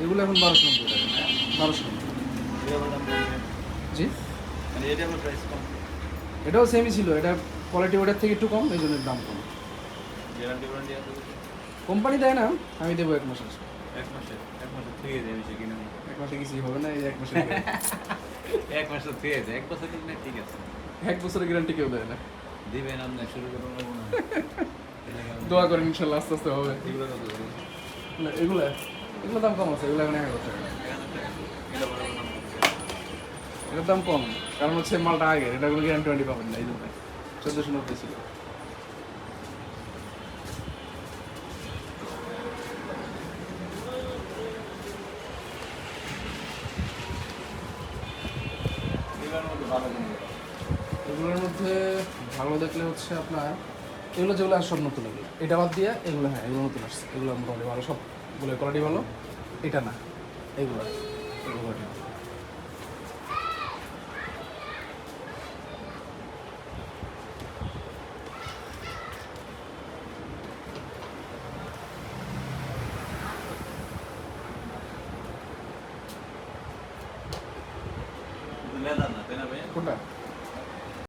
এগুলো এখন 1290 টাকা, 1290। জি, এটাও সেমই ছিল, এটা কোয়ালিটি ওটার থেকে একটু কম, এই জন্য দাম কম। কোম্পানি দেয় না, আমি দেবো 1 মাসের। 1 মাসে কিছুই হবে না, এই 1 মাসের 1 মাসের থেকে 1 বছর কিনলে ঠিক আছে। 1 বছরের গ্যারান্টি কেউ দেয় না। দিবেন আপনি শুরু করুন না। দোয়া করেন ইনশাল্লাহ আস্তে আস্তে হবে। এগুলো কত করে? এগুলো এগুলো দাম কম আছে, এগুলো এখন 1000 টাকা। এটার দাম কম, কারণ হচ্ছে মালটা আগের, এটা কোনো গ্যারান্টি ওয়ারেন্টি পাবেন না, এই জন্য 1490 ছিল। এগুলোর মধ্যে ভালো দেখলে হচ্ছে আপনার এগুলো যেগুলো আর সব নতুন, এগুলো এটা বাদ দিয়ে এগুলো, হ্যাঁ এগুলো নতুন আসছে, এগুলো মোটামুটি ভালো, সবগুলো কোয়ালিটি ভালো। এটা না, এগুলো কোয়ালিটি ভালো। লেদার না, তাই না ভাই? কোনটা?